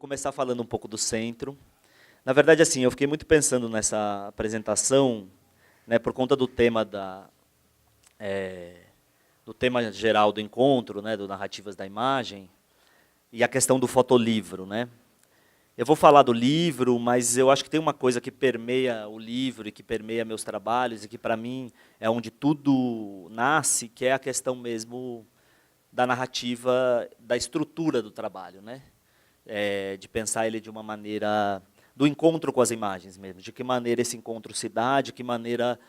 começar falando um pouco do centro. Na verdade, assim, eu fiquei muito pensando nessa apresentação, né, por conta do tema do tema geral do encontro, né, do Narrativas da Imagem, e a questão do fotolivro, né. Eu vou falar do livro, mas eu acho que tem uma coisa que permeia o livro e que permeia meus trabalhos e que, para mim, é onde tudo nasce, que é a questão mesmo da narrativa, da estrutura do trabalho, né? De pensar ele de uma maneira, do encontro com as imagens mesmo, de que maneira esse encontro se dá, de que maneira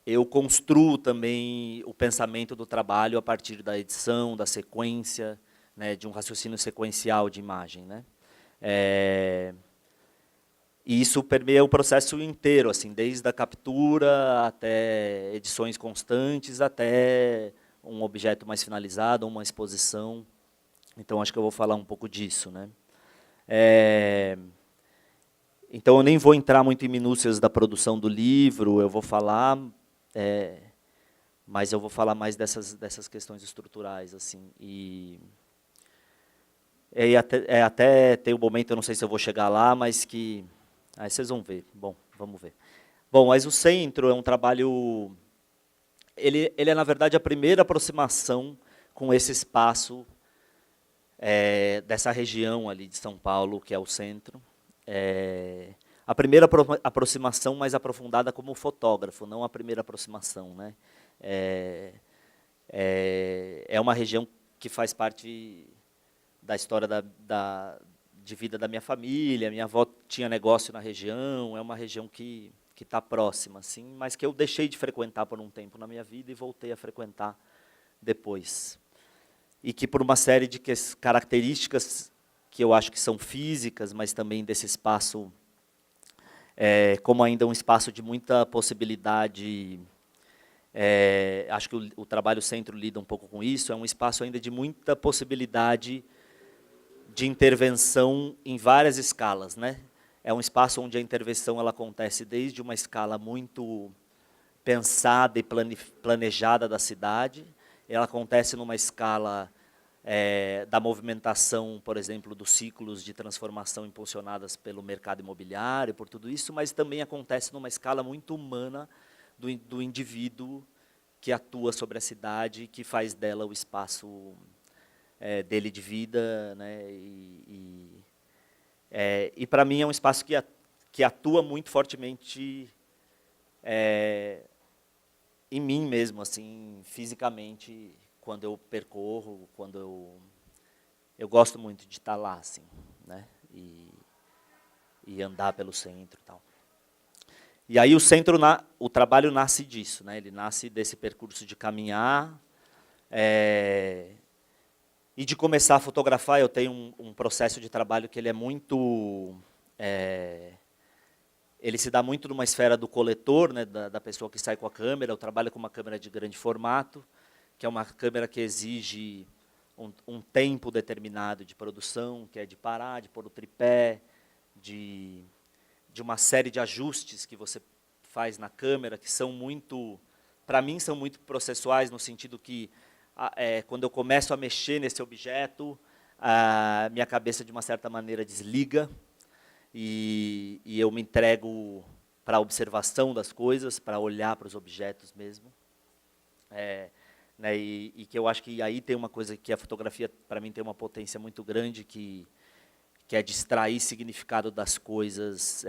eu construo também o pensamento do trabalho a partir da edição, da sequência, né, de um raciocínio sequencial de imagem, né? E isso permeia o processo inteiro, assim, desde a captura até edições constantes, até um objeto mais finalizado, uma exposição. Então, acho que eu vou falar um pouco disso, né? Então, eu nem vou entrar muito em minúcias da produção do livro, eu vou falar, mas eu vou falar mais dessas questões estruturais, assim. Até tem um momento, eu não sei se eu vou chegar lá, mas que... Aí vocês vão ver. Bom, vamos ver. Bom, mas o centro é um trabalho... Ele é, na verdade, a primeira aproximação com esse espaço dessa região ali de São Paulo, que é o centro. A primeira aproximação mais aprofundada como fotógrafo, não a primeira aproximação, né? É uma região que faz parte da história de vida da minha família. Minha avó tinha negócio na região, é uma região que está próxima, assim, mas que eu deixei de frequentar por um tempo na minha vida e voltei a frequentar depois. E que por uma série de características que eu acho que são físicas, mas também desse espaço, como ainda um espaço de muita possibilidade, acho que o trabalho centro lida um pouco com isso, é um espaço ainda de muita possibilidade de intervenção em várias escalas, né? É um espaço onde a intervenção ela acontece desde uma escala muito pensada e planejada da cidade, ela acontece numa escala da movimentação, por exemplo, dos ciclos de transformação impulsionadas pelo mercado imobiliário, por tudo isso, mas também acontece numa escala muito humana do indivíduo que atua sobre a cidade, que faz dela o espaço dele de vida, né? E para mim é um espaço que atua muito fortemente em mim mesmo, assim, fisicamente, quando eu percorro, quando eu gosto muito de estar lá, assim, né? E andar pelo centro e tal. E aí o trabalho nasce disso, né? Ele nasce desse percurso de caminhar e de começar a fotografar. Eu tenho um processo de trabalho que ele é muito... ele se dá muito numa esfera do coletor, né, da pessoa que sai com a câmera. Eu trabalho com uma câmera de grande formato, que é uma câmera que exige um tempo determinado de produção, que é de parar, de pôr o tripé, de uma série de ajustes que você faz na câmera, que são muito, para mim, são muito processuais, no sentido que, quando eu começo a mexer nesse objeto, a minha cabeça, de uma certa maneira, desliga, e eu me entrego para a observação das coisas, para olhar para os objetos mesmo. Né, e que eu acho que aí tem uma coisa que a fotografia, para mim, tem uma potência muito grande, que é distrair significado das coisas,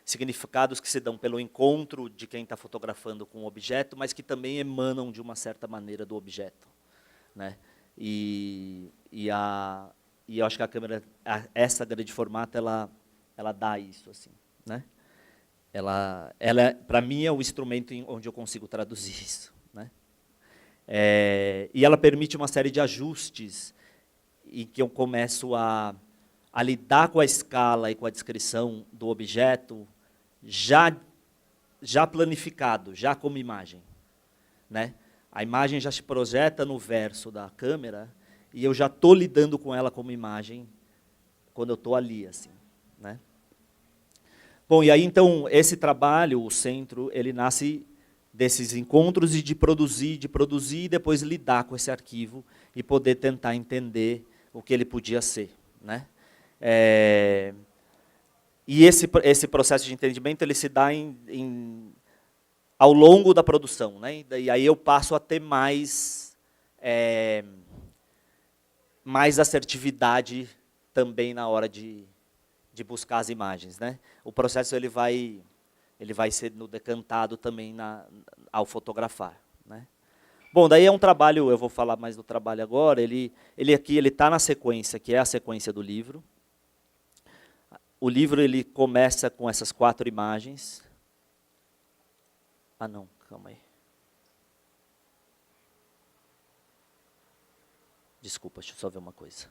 significados que se dão pelo encontro de quem está fotografando com o objeto, mas que também emanam, de uma certa maneira, do objeto, né? E eu acho que a câmera, essa grande formato, ela dá isso, assim, né? Ela para mim, é o instrumento onde eu consigo traduzir isso, né? E ela permite uma série de ajustes, e que eu começo a lidar com a escala e com a descrição do objeto já planificado, já como imagem, né? A imagem já se projeta no verso da câmera, e eu já estou lidando com ela como imagem quando eu estou ali, assim, né? Bom, e aí, então, esse trabalho, o centro, ele nasce desses encontros e de produzir, e depois lidar com esse arquivo e poder tentar entender o que ele podia ser, né? E esse processo de entendimento ele se dá ao longo da produção, né? E aí eu passo a ter mais assertividade também na hora de buscar as imagens, né? O processo ele vai sendo decantado também ao fotografar, né? Bom, daí é um trabalho, eu vou falar mais do trabalho agora, ele aqui está na sequência, que é a sequência do livro. O livro ele começa com essas 4 imagens. Ah não, calma aí. Desculpa, deixa eu só ver uma coisa.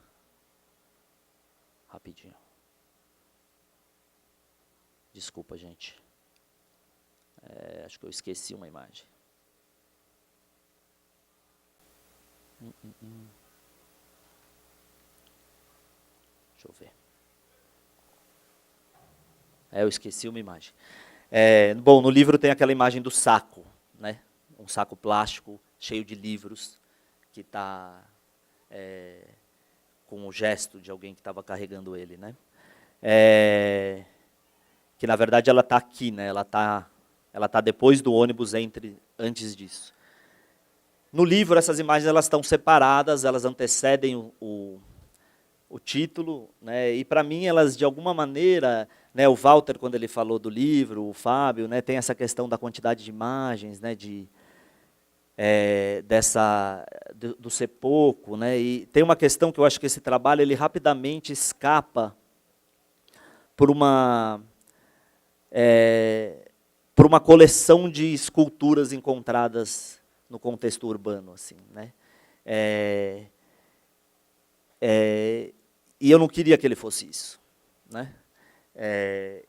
Rapidinho. Desculpa, gente. Acho que eu esqueci uma imagem. Deixa eu ver. Eu esqueci uma imagem. Bom, no livro tem aquela imagem do saco, né? Um saco plástico cheio de livros, que está com o gesto de alguém que estava carregando ele, né? Que na verdade ela está aqui, né? Ela tá depois do ônibus antes disso. No livro essas imagens elas estão separadas, elas antecedem o título, né? E para mim elas de alguma maneira, né, o Walter quando ele falou do livro, o Fábio, né, tem essa questão da quantidade de imagens, né, do ser pouco, né? E tem uma questão que eu acho que esse trabalho ele rapidamente escapa por uma coleção de esculturas encontradas no contexto urbano, assim, né? E eu não queria que ele fosse isso, né?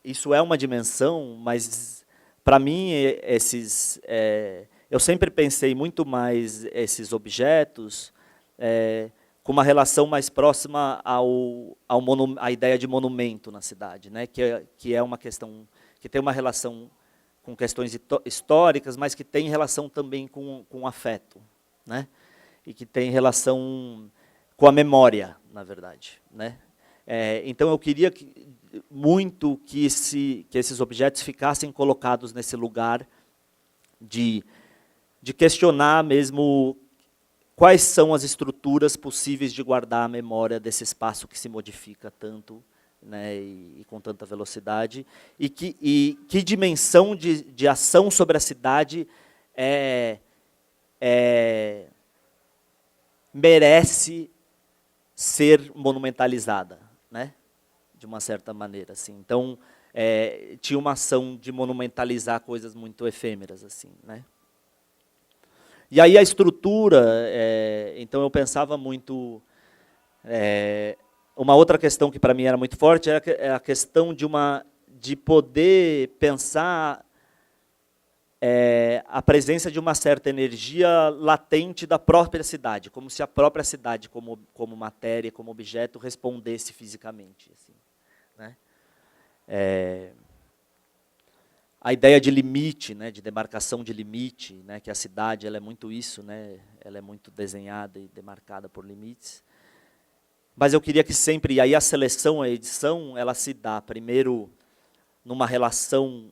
Isso é uma dimensão, mas para mim eu sempre pensei muito mais esses objetos com uma relação mais próxima à ideia de monumento na cidade, né? Que é uma questão que tem uma relação com questões históricas, mas que tem relação também com afeto, né? E que tem relação com a memória, na verdade, né? Então eu queria muito que esses objetos ficassem colocados nesse lugar de questionar mesmo quais são as estruturas possíveis de guardar a memória desse espaço que se modifica tanto, né, e com tanta velocidade, e que dimensão de ação sobre a cidade merece ser monumentalizada, né, de uma certa maneira, assim. Então, tinha uma ação de monumentalizar coisas muito efêmeras, assim, né. E aí a estrutura, então eu pensava muito... uma outra questão que para mim era muito forte era a questão de poder pensar a presença de uma certa energia latente da própria cidade, como se a própria cidade, como matéria, como objeto, respondesse fisicamente, assim, né? A ideia de limite, né, de demarcação de limite, né, que a cidade ela é muito isso, né, ela é muito desenhada e demarcada por limites. Mas eu queria que sempre, e aí a seleção, a edição, ela se dá primeiro numa relação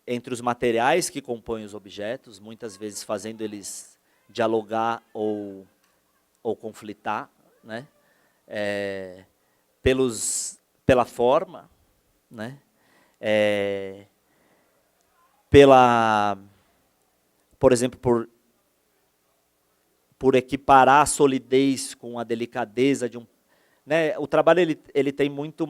entre os materiais que compõem os objetos, muitas vezes fazendo eles dialogar ou conflitar, né, pela forma, né, por exemplo, por equiparar a solidez com a delicadeza de um... Né, o trabalho ele tem muito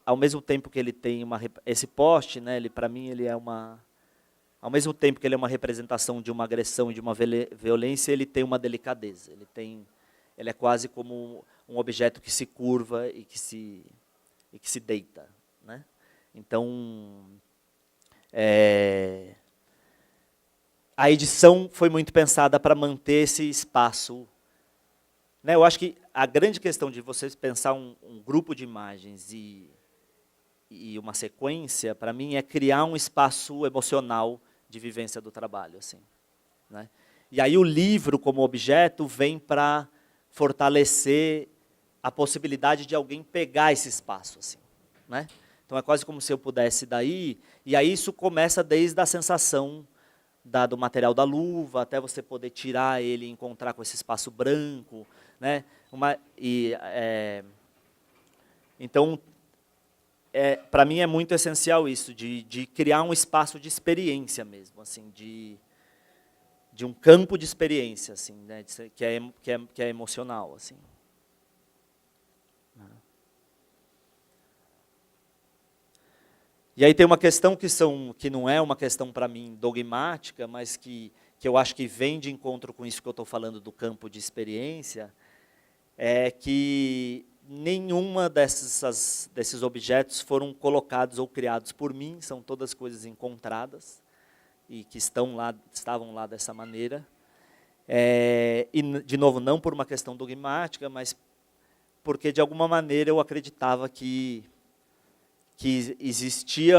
ao mesmo tempo que ele tem esse poste, né, para mim ele é ao mesmo tempo que ele é uma representação de uma agressão e de uma violência, ele tem uma delicadeza, ele é quase como um objeto que se curva e que se deita, né? Então, a edição foi muito pensada para manter esse espaço, né? Eu acho que a grande questão de vocês pensar um grupo de imagens e uma sequência, para mim, é criar um espaço emocional de vivência do trabalho, assim, né? E aí o livro, como objeto, vem para fortalecer a possibilidade de alguém pegar esse espaço, assim, né? Então é quase como se eu pudesse daí, e aí isso começa desde a sensação do material da luva, até você poder tirar ele e encontrar com esse espaço branco, né? Então, para mim é muito essencial isso, de criar um espaço de experiência mesmo, assim, de um campo de experiência, assim, né? que é emocional, assim. E aí tem uma questão que não é uma questão para mim dogmática, mas que eu acho que vem de encontro com isso que eu estou falando do campo de experiência, é que nenhuma desses objetos foram colocados ou criados por mim, são todas coisas encontradas e que estavam lá dessa maneira. E, de novo, não por uma questão dogmática, mas porque, de alguma maneira, eu acreditava que existia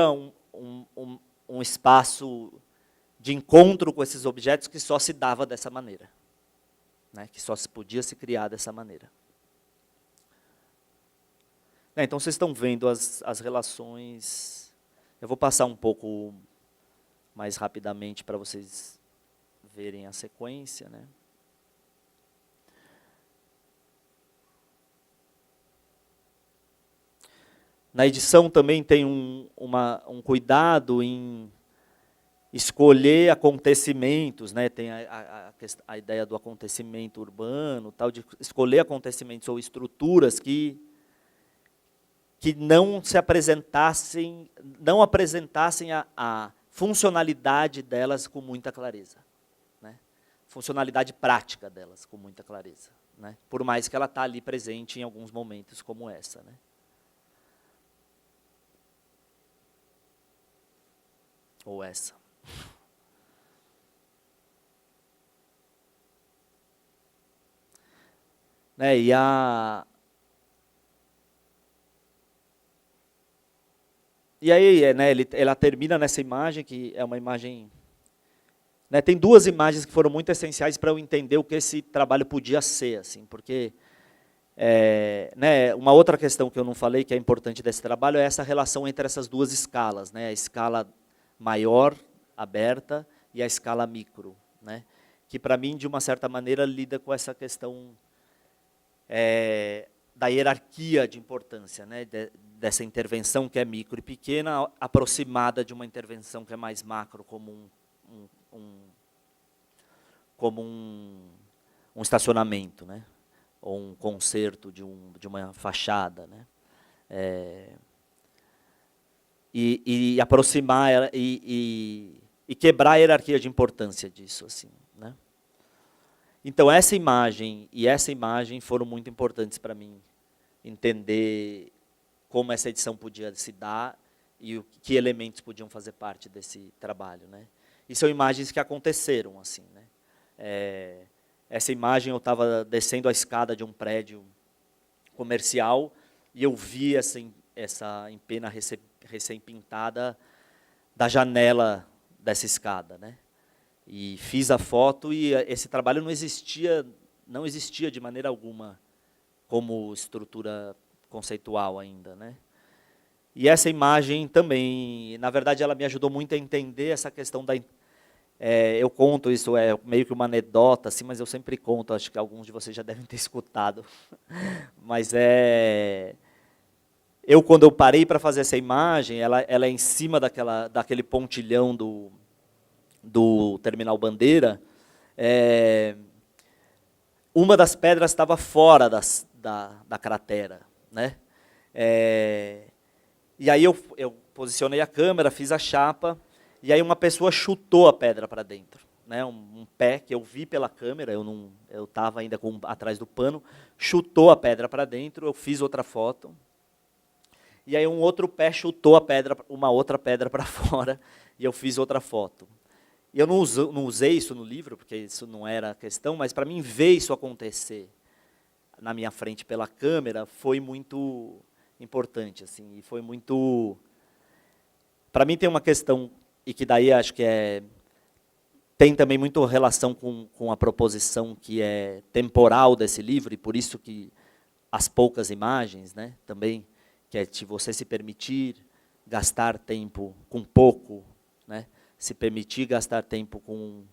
um espaço de encontro com esses objetos que só se dava dessa maneira, né? Que só se podia se criar dessa maneira. Então, vocês estão vendo as relações. Eu vou passar um pouco mais rapidamente para vocês verem a sequência, né? Na edição também tem um cuidado em escolher acontecimentos, né? Tem a ideia do acontecimento urbano, tal, de escolher acontecimentos ou estruturas que não apresentassem a funcionalidade delas com muita clareza, né? Funcionalidade prática delas com muita clareza, né? Por mais que ela está ali presente em alguns momentos como essa, né? Ou essa. Né, e aí, né, ela termina nessa imagem, que é uma imagem... Né, tem duas imagens que foram muito essenciais para eu entender o que esse trabalho podia ser, assim, porque... né, uma outra questão que eu não falei, que é importante desse trabalho, é essa relação entre essas duas escalas, né, a escala maior, aberta, e a escala micro, né, que para mim, de uma certa maneira, lida com essa questão da hierarquia de importância, né, dessa intervenção que é micro e pequena, aproximada de uma intervenção que é mais macro, como um estacionamento, né, ou um concerto de uma fachada, né, e aproximar ela e quebrar a hierarquia de importância disso, assim, né? Então essa imagem e essa imagem foram muito importantes para mim entender como essa edição podia se dar e que elementos podiam fazer parte desse trabalho, né? E são imagens que aconteceram, assim, né? Essa imagem, eu estava descendo a escada de um prédio comercial e eu vi essa empena recém-pintada da janela dessa escada, né? E fiz a foto e esse trabalho não existia de maneira alguma como estrutura conceitual ainda, né? E essa imagem também, na verdade, ela me ajudou muito a entender essa questão da... eu conto isso, é meio que uma anedota, assim, mas eu sempre conto, acho que alguns de vocês já devem ter escutado. Mas quando eu parei para fazer essa imagem, ela é em cima daquele pontilhão do Terminal Bandeira, uma das pedras estava fora da cratera, né? E aí eu posicionei a câmera, fiz a chapa, e aí uma pessoa chutou a pedra para dentro, né? Um pé que eu vi pela câmera, eu estava ainda atrás do pano, chutou a pedra para dentro, eu fiz outra foto, e aí um outro pé chutou uma outra pedra para fora, e eu fiz outra foto. E eu não usei isso no livro, porque isso não era a questão, mas para mim ver isso acontecer na minha frente pela câmera foi muito importante, assim, e foi muito... Para mim tem uma questão, e que daí acho que tem também muito relação com a proposição que é temporal desse livro, e por isso que as poucas imagens, né, também, que é de você se permitir gastar tempo com pouco, né, se permitir gastar tempo com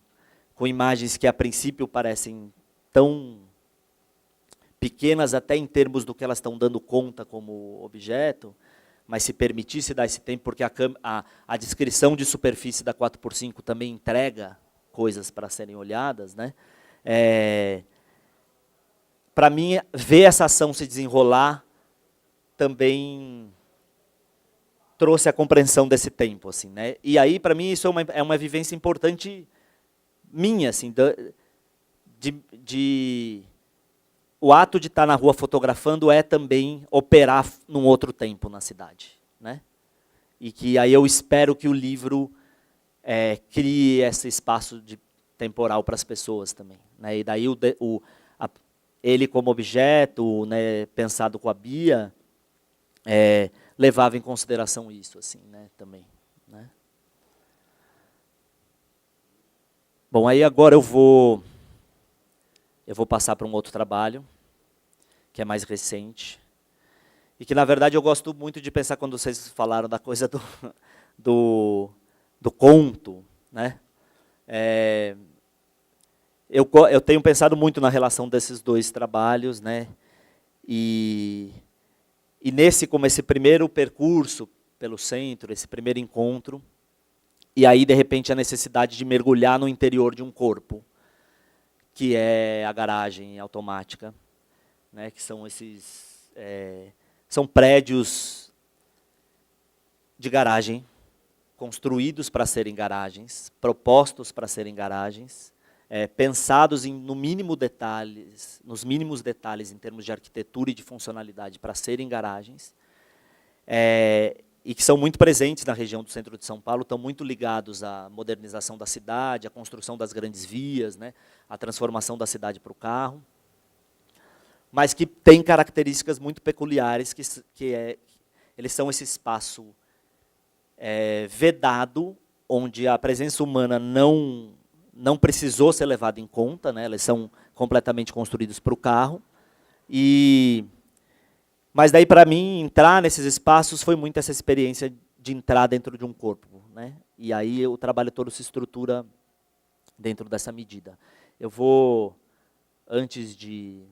imagens que a princípio parecem tão pequenas até em termos do que elas estão dando conta como objeto, mas se permitir se dar esse tempo, porque a descrição de superfície da 4x5 também entrega coisas para serem olhadas, né? Para mim, ver essa ação se desenrolar também trouxe a compreensão desse tempo, assim, né? E aí, para mim, isso é uma vivência importante minha, assim, o ato de estar na rua fotografando é também operar num outro tempo na cidade, né? E que aí eu espero que o livro crie esse espaço temporal para as pessoas também, né? E daí ele como objeto, né, pensado com a Bia, levava em consideração isso, assim, né, também, né? Bom, aí agora eu vou passar para um outro trabalho, que é mais recente, e que, na verdade, eu gosto muito de pensar, quando vocês falaram da coisa do conto, né? Eu tenho pensado muito na relação desses dois trabalhos, né? E como esse primeiro percurso pelo centro, esse primeiro encontro, e aí, de repente, a necessidade de mergulhar no interior de um corpo, que é a garagem automática, né, que são são prédios de garagem, construídos para serem garagens, propostos para serem garagens, pensados nos mínimos detalhes em termos de arquitetura e de funcionalidade para serem garagens, e que são muito presentes na região do centro de São Paulo, estão muito ligados à modernização da cidade, à construção das grandes vias, né, à transformação da cidade para o carro, mas que têm características muito peculiares, eles são esse espaço vedado, onde a presença humana não precisou ser levada em conta, né, eles são completamente construídos para o carro, mas daí, para mim, entrar nesses espaços foi muito essa experiência de entrar dentro de um corpo, né? E aí o trabalho todo se estrutura dentro dessa medida. Eu vou, antes de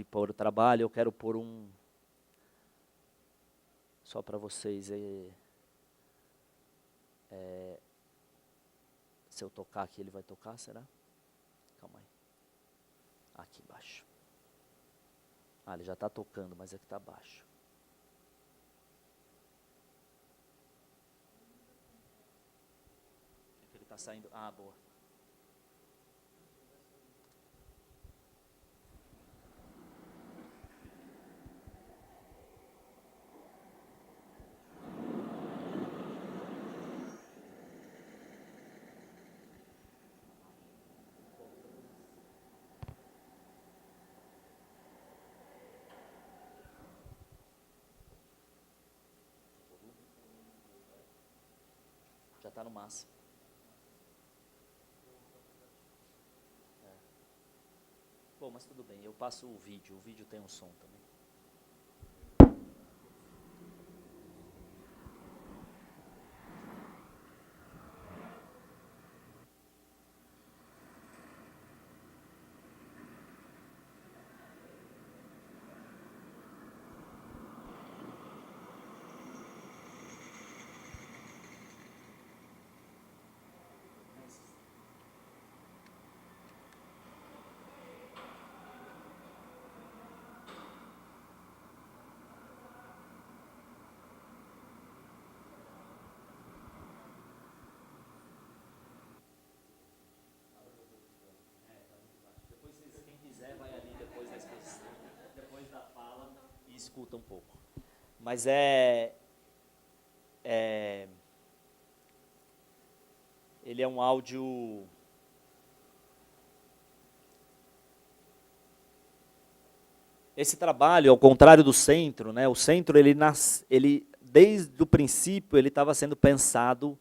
pôr o trabalho, eu quero pôr só para vocês, se eu tocar aqui, ele vai tocar, será? Calma aí. Aqui embaixo. Ele já está tocando, mas é que está baixo. É que ele está saindo. Boa. Já está no máximo. Bom, mas tudo bem, eu passo o vídeo tem um som também. Escuta um pouco. Mas ele é um áudio esse trabalho, ao contrário do centro, né, o centro ele desde o princípio ele estava sendo pensado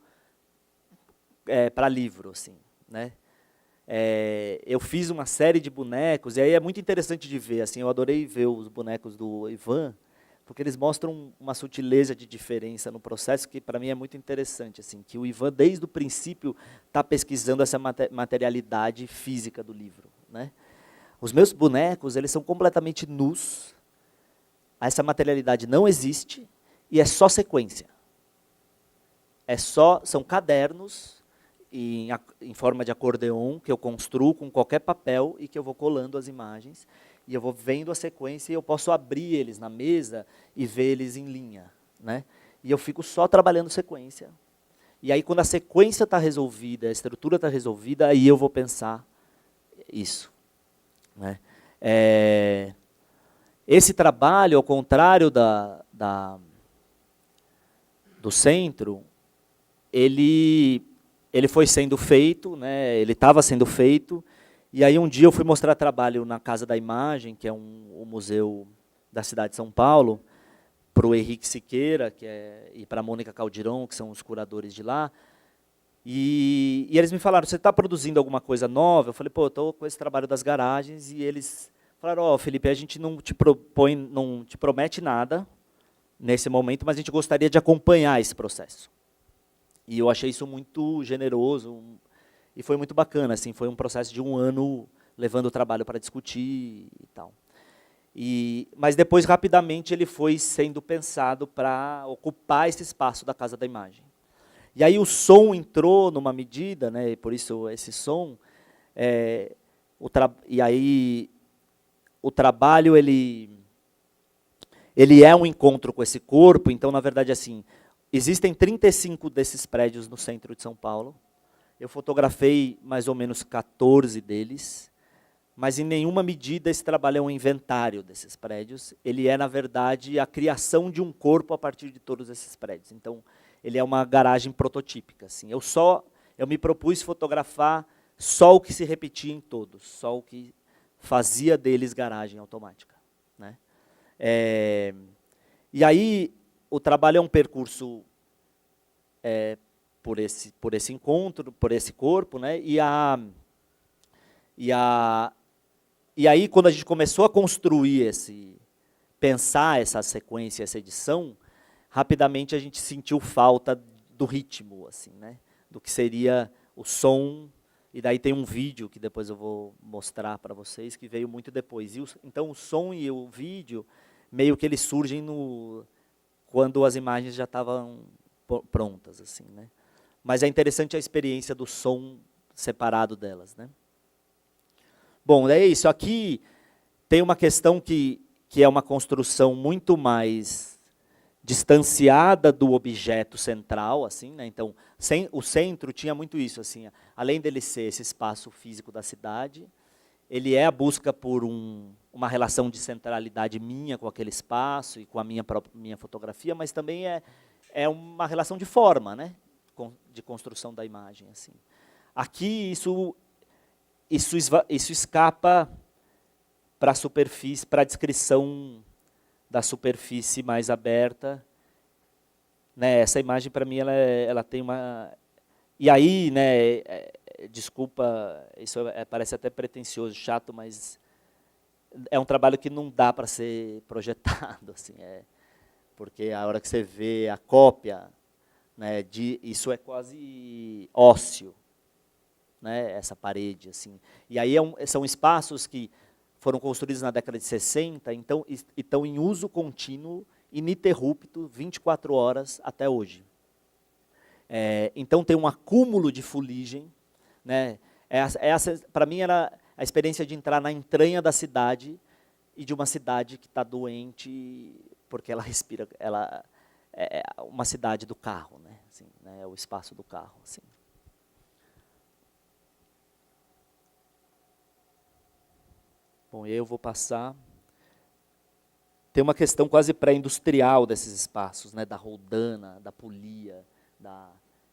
para livro, assim, né? Eu fiz uma série de bonecos, e aí é muito interessante de ver, assim, eu adorei ver os bonecos do Ivan, porque eles mostram uma sutileza de diferença no processo que para mim é muito interessante, assim, que o Ivan desde o princípio está pesquisando essa materialidade física do livro, né? Os meus bonecos, eles são completamente nus, essa materialidade não existe e é só sequência. São cadernos em forma de acordeon que eu construo com qualquer papel e que eu vou colando as imagens e eu vou vendo a sequência e eu posso abrir eles na mesa e ver eles em linha, né? E eu fico só trabalhando sequência. E aí quando a sequência está resolvida, a estrutura está resolvida, aí eu vou pensar isso, né? Esse trabalho, ao contrário do centro, ele foi sendo feito, né? Ele estava sendo feito, e aí um dia eu fui mostrar trabalho na Casa da Imagem, que é um museu da cidade de São Paulo, para o Henrique Siqueira e para a Mônica Caldiron, que são os curadores de lá, e eles me falaram, você está produzindo alguma coisa nova? Eu falei, pô, eu estou com esse trabalho das garagens, e eles falaram, ó, Felipe, a gente não te promete nada nesse momento, mas a gente gostaria de acompanhar esse processo. E eu achei isso muito generoso e foi muito bacana, assim, foi um processo de 1 ano levando o trabalho para discutir e tal. Mas depois, rapidamente, ele foi sendo pensado para ocupar esse espaço da Casa da Imagem. E aí o som entrou numa medida, né, e por isso esse som, e aí o trabalho ele é um encontro com esse corpo, então, na verdade, assim, existem 35 desses prédios no centro de São Paulo. Eu fotografei mais ou menos 14 deles, mas em nenhuma medida esse trabalho é um inventário desses prédios. Ele é, na verdade, a criação de um corpo a partir de todos esses prédios. Então, ele é uma garagem prototípica. Assim. Eu me propus fotografar só o que se repetia em todos, só o que fazia deles garagem automática, né? E aí, o trabalho é um percurso por esse encontro, por esse corpo, né? E aí, quando a gente começou a construir pensar essa sequência, essa edição, rapidamente a gente sentiu falta do ritmo, assim, né? Do que seria o som. E daí tem um vídeo que depois eu vou mostrar para vocês, que veio muito depois. Então, o som e o vídeo, meio que eles surgem quando as imagens já estavam prontas, assim, né? Mas é interessante a experiência do som separado delas, né? Bom, é isso. Aqui tem uma questão que é uma construção muito mais distanciada do objeto central, assim, né? Então, o centro tinha muito isso, assim, além dele ser esse espaço físico da cidade, ele é a busca por uma relação de centralidade minha com aquele espaço e com a minha fotografia, mas também é uma relação de forma, né? De construção da imagem, assim. Aqui isso escapa para a superfície, para a descrição da superfície mais aberta, né? Essa imagem para mim ela tem uma, e aí, né? Desculpa, isso parece até pretensioso, chato, mas é um trabalho que não dá para ser projetado, assim, porque a hora que você vê a cópia, né? Isso é quase ósseo, né? Essa parede, assim. E aí são espaços que foram construídos na década de 60, então estão em uso contínuo, ininterrupto, 24 horas até hoje. Então tem um acúmulo de fuligem, né? Para mim era a experiência de entrar na entranha da cidade e de uma cidade que está doente porque ela respira, ela é uma cidade do carro, né? Assim, né? O espaço do carro, assim. Bom, eu vou passar. Tem uma questão quase pré-industrial desses espaços, né? Da roldana, da polia,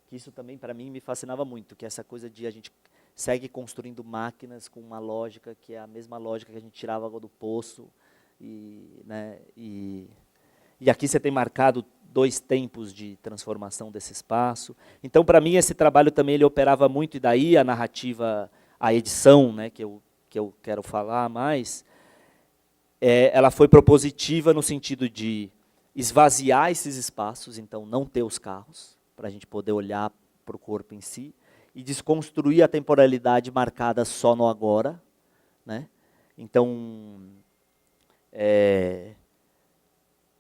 que isso também para mim me fascinava muito, que essa coisa de a gente segue construindo máquinas com uma lógica que é a mesma lógica que a gente tirava água do poço, né? E aqui você tem marcado 2 tempos de transformação desse espaço. Então, para mim, esse trabalho também ele operava muito, e daí a narrativa a edição, né, que eu quero falar mais, ela foi propositiva no sentido de esvaziar esses espaços, então não ter os carros, para a gente poder olhar para o corpo em si, e desconstruir a temporalidade marcada só no agora, né? Então,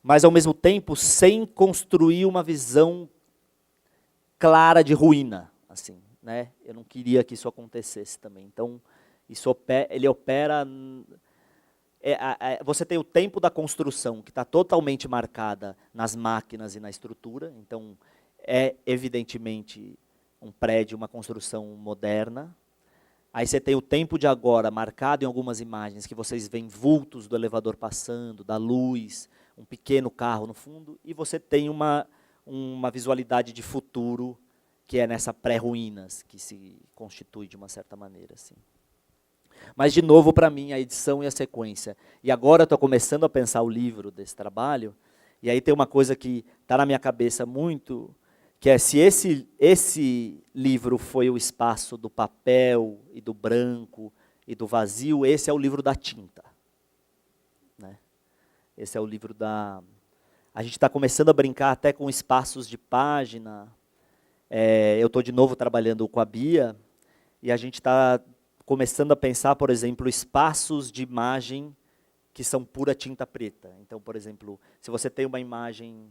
mas ao mesmo tempo sem construir uma visão clara de ruína, assim, né? Eu não queria que isso acontecesse também. Então, ele opera. Você tem o tempo da construção que está totalmente marcada nas máquinas e na estrutura. Então, é evidentemente um prédio, uma construção moderna. Aí você tem o tempo de agora marcado em algumas imagens que vocês veem vultos do elevador passando, da luz, um pequeno carro no fundo, e você tem uma visualidade de futuro que é nessa pré-ruínas, que se constitui de uma certa maneira, assim. Mas, de novo, para mim, a edição e a sequência. E agora eu estou começando a pensar o livro desse trabalho, e aí tem uma coisa que está na minha cabeça muito, que é se esse livro foi o espaço do papel e do branco e do vazio, esse é o livro da tinta. Né? Esse é o livro da... A gente está começando a brincar até com espaços de página. Eu estou de novo trabalhando com a Bia, e a gente está começando a pensar, por exemplo, espaços de imagem que são pura tinta preta. Então, por exemplo, se você tem uma imagem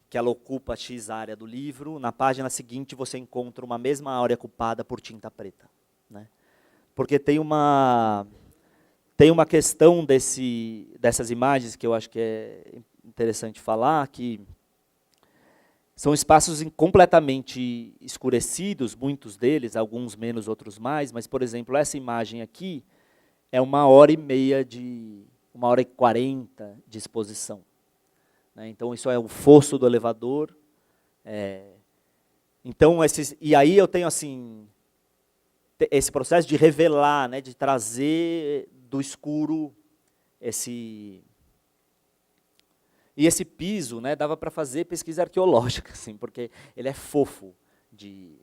que ela ocupa X área do livro, na página seguinte você encontra uma mesma área ocupada por tinta preta. Né? Porque tem uma questão dessas imagens que eu acho que é interessante falar, que são espaços completamente escurecidos, muitos deles, alguns menos, outros mais, mas, por exemplo, essa imagem aqui é 1h30 1h40 de exposição. Né? Então, isso é o fosso do elevador. Então, e aí eu tenho assim, esse processo de revelar, né, de trazer do escuro E esse piso, né, dava para fazer pesquisa arqueológica, assim, porque ele é fofo de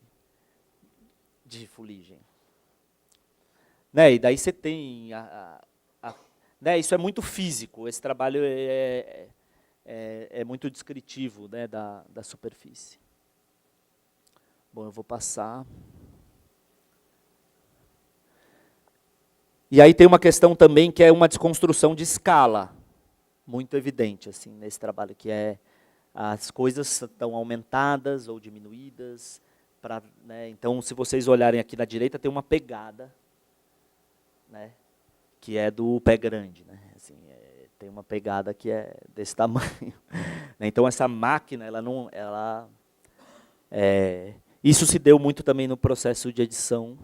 fuligem. Né, e daí você tem... né, isso é muito físico, esse trabalho é muito descritivo, né, da superfície. Bom, eu vou passar. E aí tem uma questão também que é uma desconstrução de escala, muito evidente assim, nesse trabalho, que as coisas estão aumentadas ou diminuídas. Né, então, se vocês olharem aqui na direita, tem uma pegada, né, que é do pé grande. Né, assim, tem uma pegada que é desse tamanho. Então, essa máquina, isso se deu muito também no processo de edição.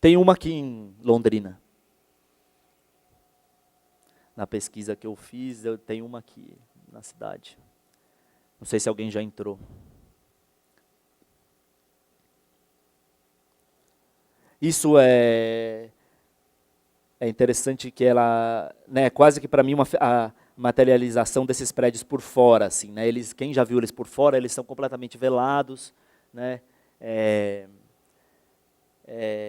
Tem uma aqui em Londrina. Na pesquisa que eu fiz, eu tenho uma aqui na cidade. Não sei se alguém já entrou. Isso é interessante, que ela, né, quase que para mim a materialização desses prédios por fora, assim, né? Quem já viu eles por fora, eles são completamente velados, né?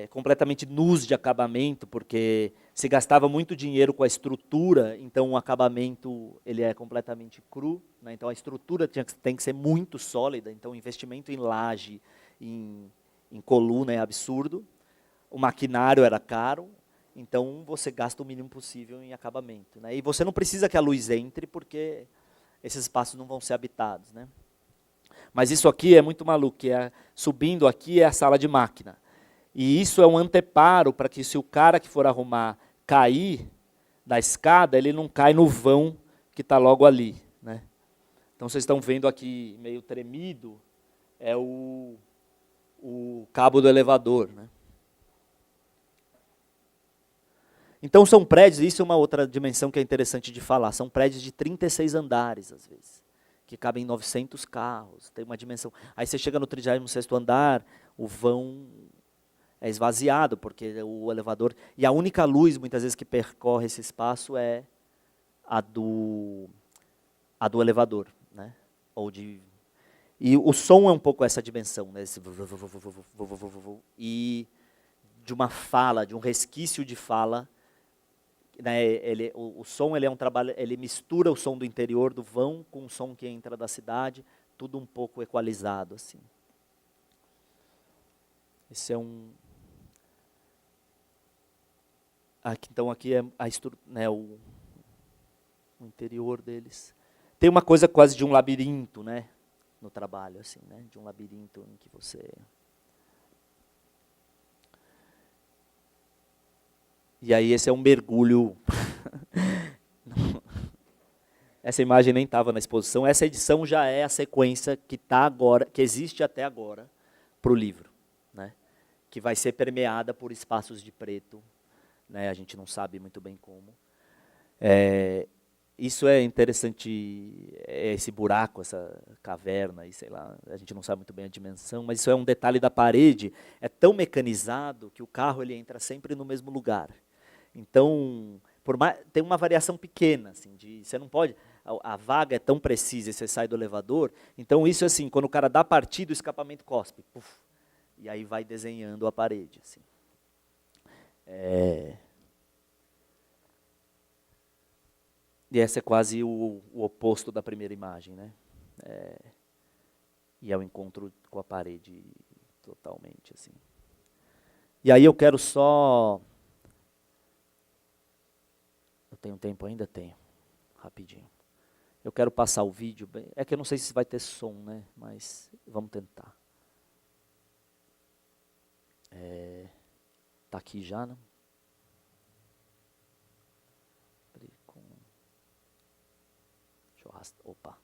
Completamente nus de acabamento, porque se gastava muito dinheiro com a estrutura, então o acabamento ele é completamente cru. Né? Então a estrutura tem que ser muito sólida, então o investimento em laje, em coluna é absurdo. O maquinário era caro, então você gasta o mínimo possível em acabamento. Né? E você não precisa que a luz entre, porque esses espaços não vão ser habitados. Né? Mas isso aqui é muito maluco, subindo aqui é a sala de máquina. E isso é um anteparo para que, se o cara que for arrumar cair da escada, ele não cai no vão que está logo ali. Né? Então, vocês estão vendo aqui, meio tremido, é o cabo do elevador. Né? Então, são prédios, isso é uma outra dimensão que é interessante de falar, são prédios de 36 andares, às vezes, que cabem 900 carros, tem uma dimensão. Aí você chega no 36º andar, o vão é esvaziado, porque o elevador... E a única luz, muitas vezes, que percorre esse espaço é a do elevador. Né? ou de... E o som é um pouco essa dimensão, né? Esse e de uma fala, de um resquício de fala, né? O som ele é um trabalho, ele mistura o som do interior do vão com o som que entra da cidade, tudo um pouco equalizado, assim. Esse é um... Aqui, então aqui é né, o interior deles. Tem uma coisa quase de um labirinto, né? No trabalho, assim, né? De um labirinto em que você... E aí esse é um mergulho... Essa imagem nem estava na exposição. Essa edição já é a sequência que tá agora, que existe até agora para o livro, né? Que vai ser permeada por espaços de preto, né? A gente não sabe muito bem como. Isso é interessante, esse buraco, essa caverna, e sei lá, a gente não sabe muito bem a dimensão, mas isso é um detalhe da parede, é tão mecanizado que o carro ele entra sempre no mesmo lugar. Então, tem uma variação pequena, assim, você não pode, a vaga é tão precisa e você sai do elevador, então isso assim, quando o cara dá partida, o escapamento cospe, puff, e aí vai desenhando a parede, assim. E essa é quase o oposto da primeira imagem, né? E é o encontro com a parede totalmente, assim. E aí eu quero só... Eu tenho tempo ainda? Tenho. Rapidinho. Eu quero passar o vídeo. É que eu não sei se vai ter som, né? Mas vamos tentar. Tá aqui já, né? Deixa eu arrastar. Opa.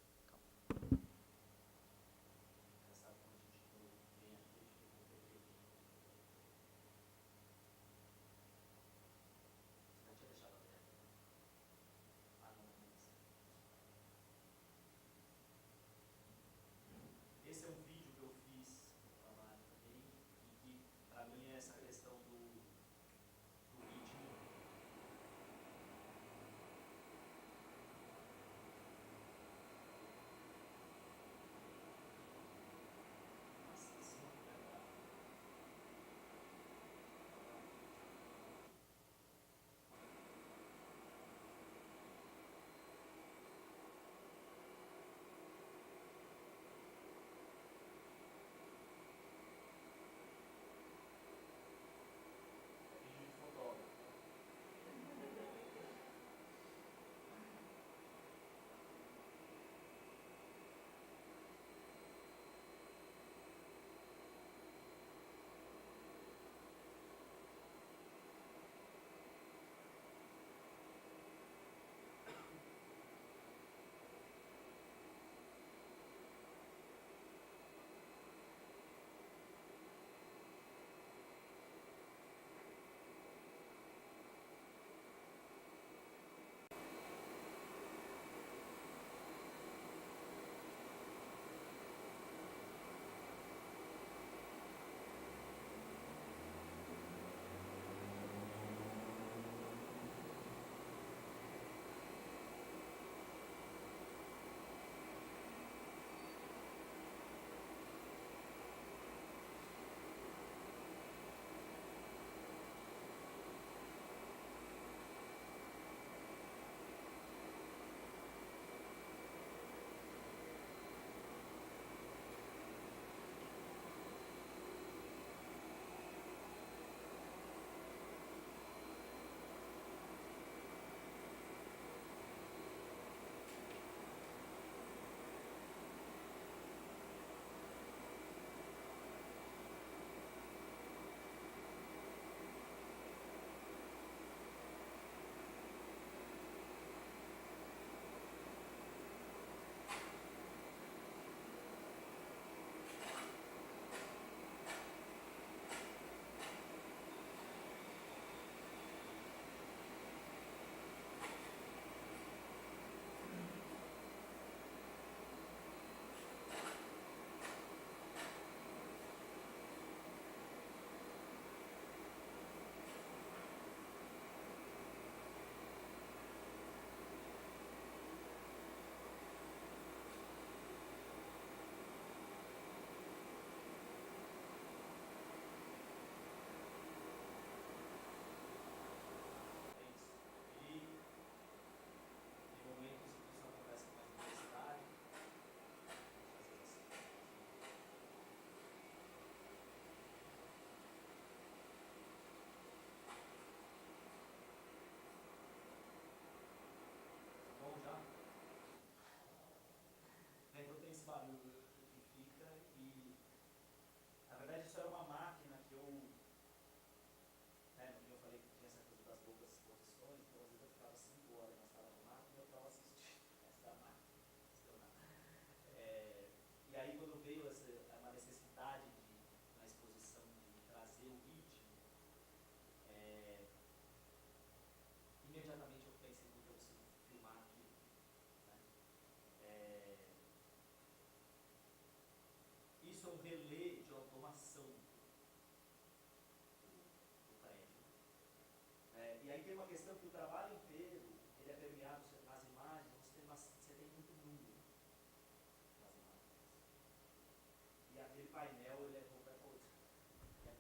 Esse é um vídeo que eu fiz no trabalho também, e que, para mim, é essa questão do ritmo.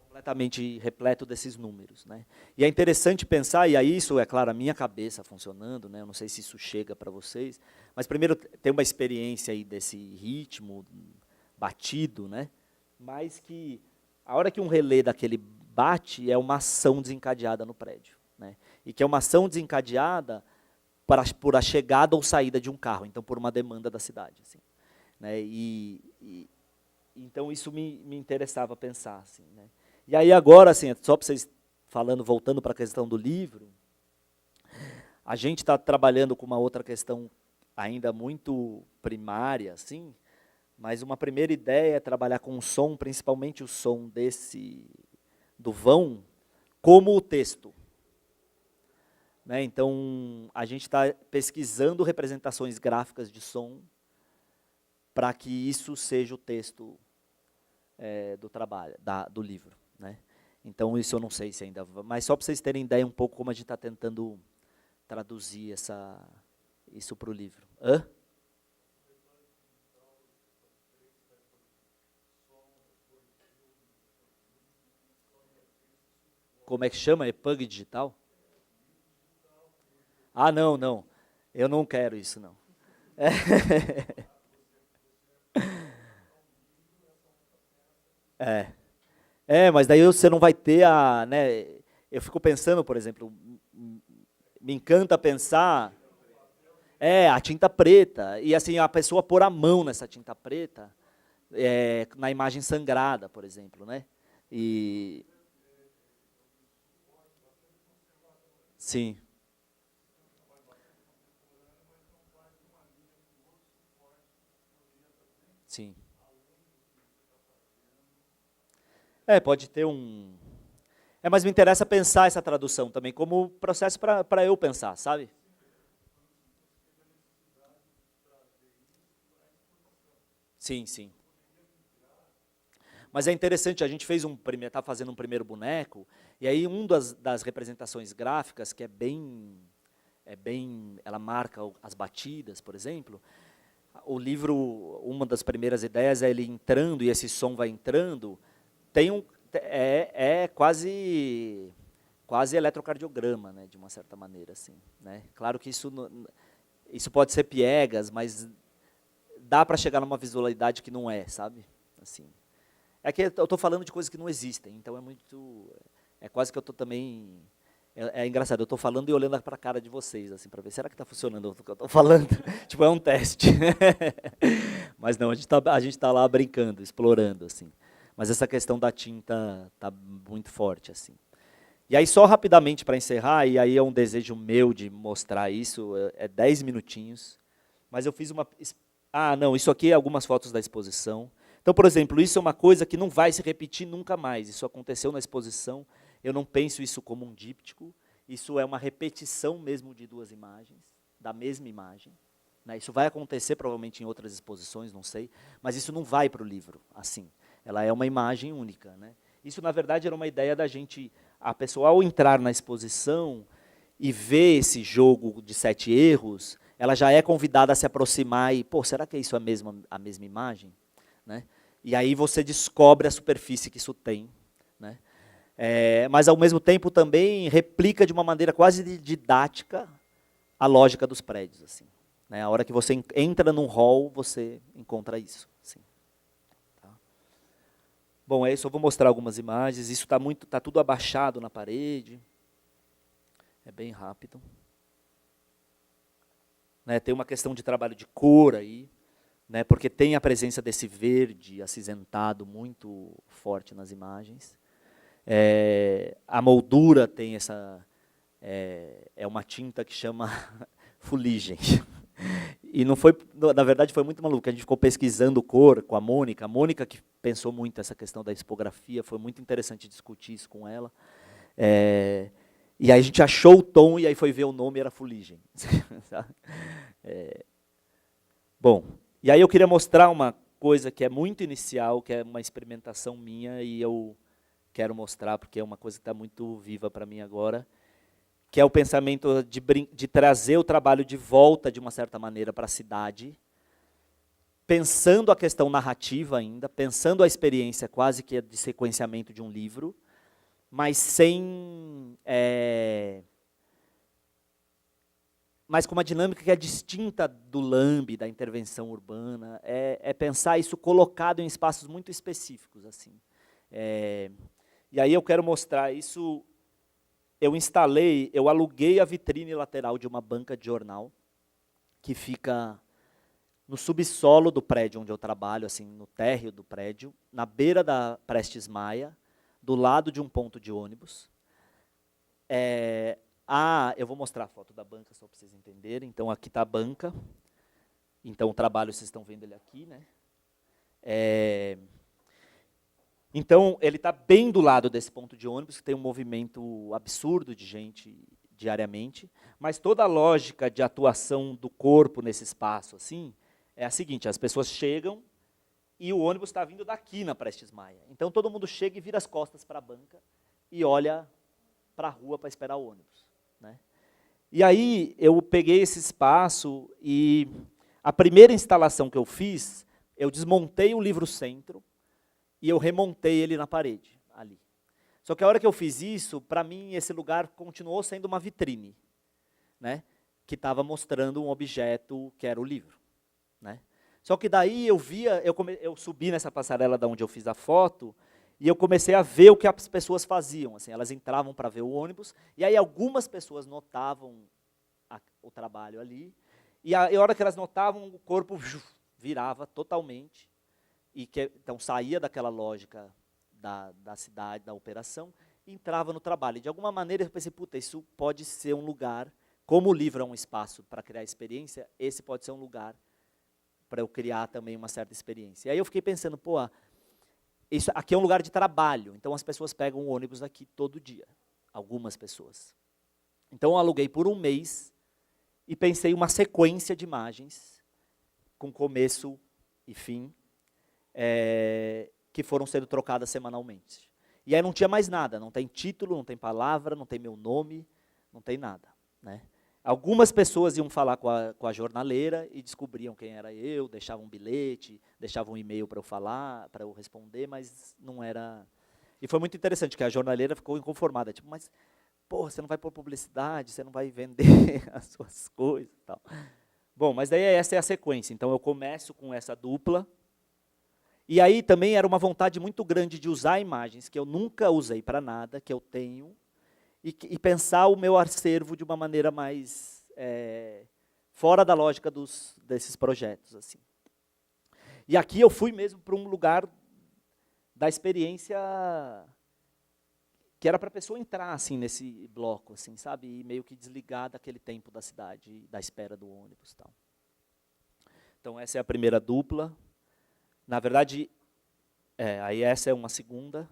completamente repleto desses números, né? E é interessante pensar, e aí isso é claro, a minha cabeça funcionando, né? Eu não sei se isso chega para vocês, mas primeiro tem uma experiência aí desse ritmo batido, né? Mas que a hora que um relé daquele bate é uma ação desencadeada no prédio, né? E que é uma ação desencadeada por a chegada ou saída de um carro, então por uma demanda da cidade, assim, né? Então isso me interessava pensar, assim, né? E aí agora, assim, só para vocês falando, voltando para a questão do livro, a gente está trabalhando com uma outra questão ainda muito primária, assim, mas uma primeira ideia é trabalhar com o som, principalmente o som do vão, como o texto. Né? Então, a gente está pesquisando representações gráficas de som para que isso seja o texto do trabalho, do livro. Né? Então, isso eu não sei se ainda... Mas só para vocês terem ideia um pouco como a gente está tentando traduzir isso para o livro. Hã? Como é que chama? EPUB digital? Ah, não, não. Eu não quero isso, não. É. Mas daí você não vai ter né, eu fico pensando, por exemplo, me encanta pensar, a tinta preta, e assim, a pessoa pôr a mão nessa tinta preta, na imagem sangrada, por exemplo, né? E... Sim. Sim. Pode ter um... mas me interessa pensar essa tradução também como processo para eu pensar, sabe? Sim, sim. Mas é interessante, a gente está fazendo um primeiro boneco, e aí das representações gráficas, que ela marca as batidas, por exemplo, o livro, uma das primeiras ideias é ele entrando, e esse som vai entrando, quase eletrocardiograma, né, de uma certa maneira, assim, né? Claro que isso pode ser piegas, mas dá para chegar numa visualidade que não sabe? Assim. É que eu estou falando de coisas que não existem, então é quase que eu estou também... É engraçado, eu estou falando e olhando para a cara de vocês, assim, para ver, será que está funcionando o que eu estou falando? Tipo, é um teste. Mas não, a gente tá lá brincando, explorando, assim. Mas essa questão da tinta está muito forte, assim. E aí, só rapidamente para encerrar, e aí é um desejo meu de mostrar isso, 10 minutinhos, mas eu fiz uma... Ah, não, isso aqui é algumas fotos da exposição. Então, por exemplo, isso é uma coisa que não vai se repetir nunca mais. Isso aconteceu na exposição, eu não penso isso como um díptico, isso é uma repetição mesmo de duas imagens, da mesma imagem. Né? Isso vai acontecer provavelmente em outras exposições, não sei, mas isso não vai para o livro assim. Ela é uma imagem única. Né? Isso, na verdade, era uma ideia da gente, a pessoa, ao entrar na exposição e ver esse jogo de 7 erros, ela já é convidada a se aproximar e, pô, será que é isso a mesma imagem? Né? E aí você descobre a superfície que isso tem. Né? Mas, ao mesmo tempo, também replica de uma maneira quase didática a lógica dos prédios. Assim, né? A hora que você entra num hall, você encontra isso. Assim. Tá? Bom, é isso, eu vou mostrar algumas imagens. Isso tá tudo abaixado na parede. É bem rápido. Né? Tem uma questão de trabalho de cor aí. Né, porque tem a presença desse verde acinzentado muito forte nas imagens. A moldura tem é uma tinta que chama fuligem. E não foi, na verdade foi muito maluco, a gente ficou pesquisando cor com a Mônica que pensou muito essa questão da expografia, foi muito interessante discutir isso com ela. E aí a gente achou o tom e aí foi ver o nome, era fuligem. Bom, e aí eu queria mostrar uma coisa que é muito inicial, que é uma experimentação minha, e eu quero mostrar porque é uma coisa que está muito viva para mim agora, que é o pensamento de trazer o trabalho de volta, de uma certa maneira, para a cidade, pensando a questão narrativa ainda, pensando a experiência quase que de sequenciamento de um livro, mas sem... mas com uma dinâmica que é distinta do LAMB, da intervenção urbana, é pensar isso colocado em espaços muito específicos, assim. E aí eu quero mostrar isso. Eu aluguei a vitrine lateral de uma banca de jornal, que fica no subsolo do prédio onde eu trabalho, assim, no térreo do prédio, na beira da Prestes Maia, do lado de um ponto de ônibus. Eu vou mostrar a foto da banca só para vocês entenderem. Então, aqui está a banca. Então, o trabalho, vocês estão vendo ele aqui, né? Então, ele está bem do lado desse ponto de ônibus, que tem um movimento absurdo de gente diariamente, mas toda a lógica de atuação do corpo nesse espaço assim, é a seguinte: as pessoas chegam e o ônibus está vindo daqui na Prestes Maia. Então, todo mundo chega e vira as costas para a banca e olha para a rua para esperar o ônibus, né? E aí, eu peguei esse espaço e a primeira instalação que eu fiz, eu desmontei o livro-centro, e eu remontei ele na parede, ali. Só que a hora que eu fiz isso, para mim, esse lugar continuou sendo uma vitrine, né, que estava mostrando um objeto que era o livro, né. Só que daí eu via, eu subi nessa passarela da onde eu fiz a foto, e eu comecei a ver o que as pessoas faziam. Assim, elas entravam para ver o ônibus, e aí algumas pessoas notavam o trabalho ali, e a hora que elas notavam, o corpo virava totalmente, então saía daquela lógica da cidade, da operação, e entrava no trabalho. E de alguma maneira eu pensei, puta, isso pode ser um lugar, como o livro é um espaço para criar experiência, esse pode ser um lugar para eu criar também uma certa experiência. E aí eu fiquei pensando, pô, isso aqui é um lugar de trabalho, então as pessoas pegam o ônibus aqui todo dia, algumas pessoas. Então eu aluguei por um mês e pensei uma sequência de imagens, com começo e fim, que foram sendo trocadas semanalmente. E aí não tinha mais nada, não tem título, não tem palavra, não tem meu nome, não tem nada, né? Algumas pessoas iam falar com a jornaleira e descobriam quem era eu, deixavam um bilhete, deixavam um e-mail para eu falar, para eu responder, mas não era... E foi muito interessante, que a jornaleira ficou inconformada, tipo, mas, porra, você não vai pôr publicidade, você não vai vender as suas coisas e tal. Bom, mas daí essa é a sequência. Então eu começo com essa dupla, e aí também era uma vontade muito grande de usar imagens que eu nunca usei para nada, que eu tenho, e pensar o meu acervo de uma maneira mais fora da lógica desses projetos, assim. E aqui eu fui mesmo para um lugar da experiência que era para a pessoa entrar assim, nesse bloco, assim, sabe? E meio que desligar daquele tempo da cidade, da espera do ônibus. Tal. Então essa é a primeira dupla. Na verdade, aí essa é uma segunda.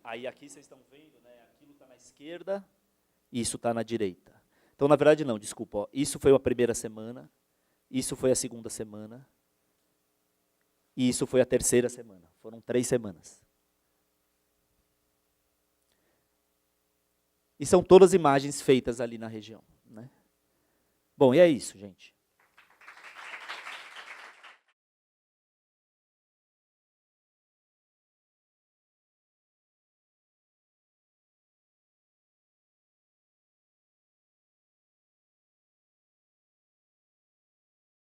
Aí aqui vocês estão vendo, né, aquilo está na esquerda e isso está na direita. Então, na verdade, não, desculpa. Ó, isso foi a primeira semana, isso foi a segunda semana, e isso foi a terceira semana. Foram 3 semanas. E são todas imagens feitas ali na região, né? Bom, e é isso, gente.